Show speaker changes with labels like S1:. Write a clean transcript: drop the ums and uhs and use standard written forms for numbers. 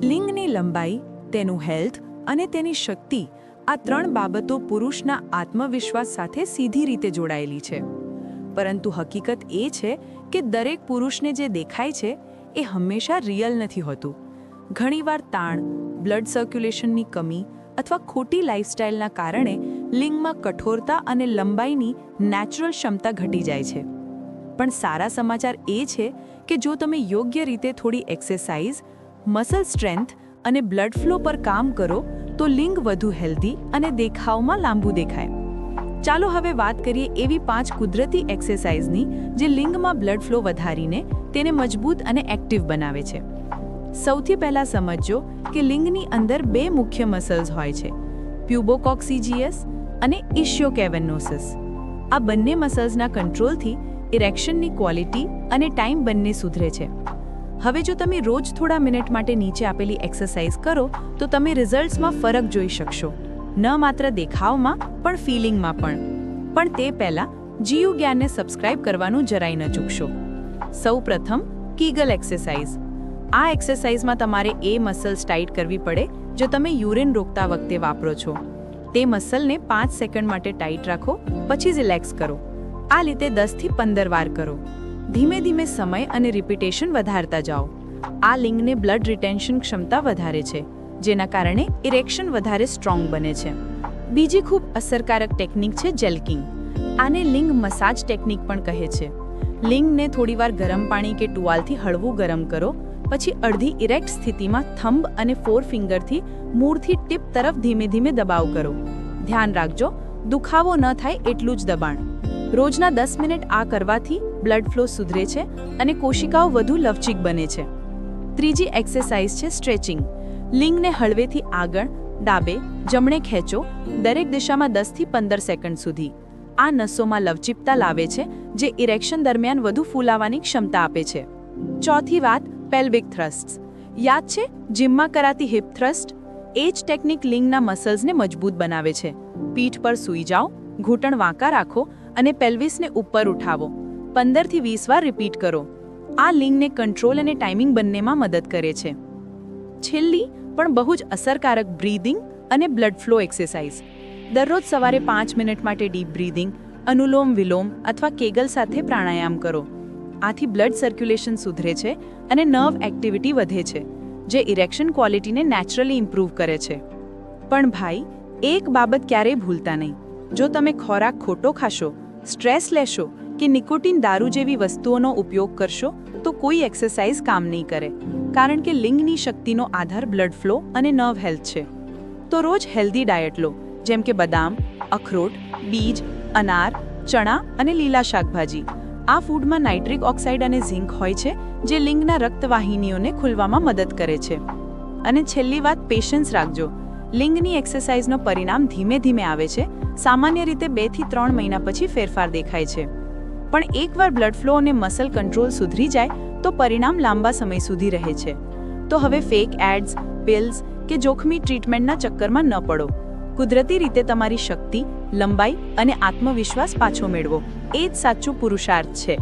S1: લિંગની લંબાઈ, તેનું હેલ્થ અને તેની શક્તિ આ ત્રણ બાબતો પુરુષના આત્મવિશ્વાસ સાથે સીધી રીતે જોડાયેલી છે. પરંતુ હકીકત એ છે કે દરેક પુરુષને જે દેખાય છે એ હંમેશા રિયલ નથી હોતું. ઘણીવાર તાણ, બ્લડ સર્ક્યુલેશનની કમી અથવા ખોટી લાઇફસ્ટાઇલના કારણે લિંગમાં કઠોરતા અને લંબાઈની નેચરલ ક્ષમતા ઘટી જાય છે. પણ સારા સમાચાર એ છે કે જો તમે યોગ્ય રીતે થોડી એક્સરસાઇઝ, મસલ સ્ટ્રેન્થ અને બ્લડ ફ્લો પર કામ કરો તો લિંગ વધુ હેલ્ધી અને દેખાવમાં લાંબુ દેખાય. ચાલો હવે વાત કરીએ એવી 5 કુદરતી એક્સરસાઇઝની જે લિંગમાં બ્લડ ફ્લો વધારીને તેને મજબૂત અને એક્ટિવ બનાવે છે. સૌથી પહેલાં સમજો કે લિંગની અંદર 2 મુખ્ય મસલ્સ હોય છે, પ્યુબોકોક્સિજિયસ અને ઇશિયોકેવર્નોસિસ. આ બંને મસલ્સના કંટ્રોલથી ઇરેક્શનની ક્વોલિટી અને ટાઈમ બંને સુધરે છે. હવે જો તમે રોજ થોડા મિનિટ માટે નીચે આપેલી એક્સરસાઇઝ કરો તો તમે રિઝલ્ટ્સમાં ફરક જોઈ શકશો, ન માત્ર દેખાવમાં પણ ફિલિંગમાં પણ. પણ તે પહેલાં જીયુ જ્ઞાનને સબસ્ક્રાઇબ કરવાનું જરાય ન ચૂકશો. સૌપ્રથમ કીગલ એક્સરસાઇઝ. આ એક્સરસાઇઝમાં તમારે એ મસલ્સ ટાઈટ કરવી પડે જો તમે યુરિન રોકતા વખતે વાપરો છો. તે મસલને 5 સેકન્ડ માટે ટાઈટ રાખો, પછી રિલેક્સ કરો. આ રીતે 10 થી 15 વાર કરો. ધીમે ધીમે સમય અને રિપીટેશન વધારતા જાઓ. આ લિંગને બ્લડ રિટેન્શન ક્ષમતા વધારે છે, જેના કારણે ઇરેક્શન વધારે સ્ટ્રોંગ બને છે. બીજી ખૂબ અસરકારક ટેકનિક છે જેલ્કિંગ. આને લિંગ મસાજ ટેકનિક પણ કહે છે. લિંગને થોડીવાર ગરમ પાણી કે ટુવાલથી હળવું ગરમ કરો, પછી અડધી ઇરેક્ટ સ્થિતિમાં થંબ અને 4 ફિંગરથી મૂળથી ટીપ તરફ ધીમે ધીમે દબાવ કરો. ધ્યાન રાખજો, દુખાવો ન થાય એટલું જ દબાણ. રોજના 10 મિનિટ આ કરવાથી બ્લડ ફ્લો સુધરે છે અને કોશિકાઓ વધુ લવચીક બને છે. ત્રીજી એક્સરસાઇઝ છે સ્ટ્રેચિંગ. લિંગને હળવેથી આગળ, ડાબે, જમણે ખેંચો, દરેક દિશામાં 10 થી 15 સેકન્ડ સુધી. આ નસોમાં લવચીકતા લાવે છે, જે ઇરેક્શન દરમિયાન વધુ ફૂલાવાની ક્ષમતા આપે છે. ચોથી વાત, પેલ્વિક થ્રસ્ટ્સ. યાદ છે જિમમાં કરાતી હિપ થ્રસ્ટ? એ જ ટેકનિક લિંગના મસલ્સને મજબૂત બનાવે છે. પીઠ પર સૂઈ જાઓ, ઘૂંટણ વાંકા રાખો અને પેલ્વિસને ઉપર ઉઠાવો. 15 થી 20 વાર રિપીટ કરો. આ લિંગને કંટ્રોલ અને ટાઈમિંગ બંનેમાં મદદ કરે છે. છેલ્લી પણ બહુ જ અસરકારક બ્રીધિંગ અને બ્લડ ફ્લો એક્સરસાઇઝ. દરરોજ સવારે 5 મિનિટ માટે ડીપ બ્રીધિંગ, અનુલોમ વિલોમ અથવા કેગલ સાથે પ્રાણાયામ કરો. આથી બ્લડ સર્ક્યુલેશન સુધરે છે અને નર્વ એક્ટિવિટી વધે છે, જે ઇરેક્શન ક્વોલિટીને નેચરલી ઇમ્પ્રૂવ કરે છે. પણ ભાઈ, એક બાબત ક્યારેય ભૂલતા નહીં. જો તમે ખોરાક ખોટો ખાશો, સ્ટ્રેસ લેશો કે નિકોટિન દારૂ જેવી વસ્તુઓનો ઉપયોગ કરશો તો કોઈ એક્સરસાઇઝ કામ નહીં કરે, કારણ કે લિંગની શક્તિનો આધાર બ્લડ ફ્લો અને નર્વ હેલ્થ છે. તો રોજ હેલ્ધી ડાયટ લો, જેમ કે બદામ, અખરોટ, બીજ, અનાર, ચણા અને લીલા શાકભાજી. આ ફૂડમાં નાઇટ્રિક ઓક્સાઇડ અને ઝિંક હોય છે, જે લિંગના રક્તવાહિનીઓને ખુલવામાં મદદ કરે છે. અને છેલ્લી વાત, પેશન્સ રાખજો. લિંગની એક્સરસાઇઝનો પરિણામ ધીમે ધીમે આવે છે. સામાન્ય રીતે 2 થી 3 મહિના પછી ફેરફાર દેખાય છે. પણ એકવાર બ્લડ ફ્લો અને મસલ કંટ્રોલ સુધરી જાય તો પરિણામ લાંબા સમય સુધી રહે છે. તો હવે ફેક એડ્સ, પિલ્સ કે જોખમી ટ્રીટમેન્ટના ચક્કરમાં ન પડો. કુદરતી રીતે તમારી શક્તિ, લંબાઈ અને આત્મવિશ્વાસ પાછો મેળવો. એ જ સાચું પુરુષાર્થ છે.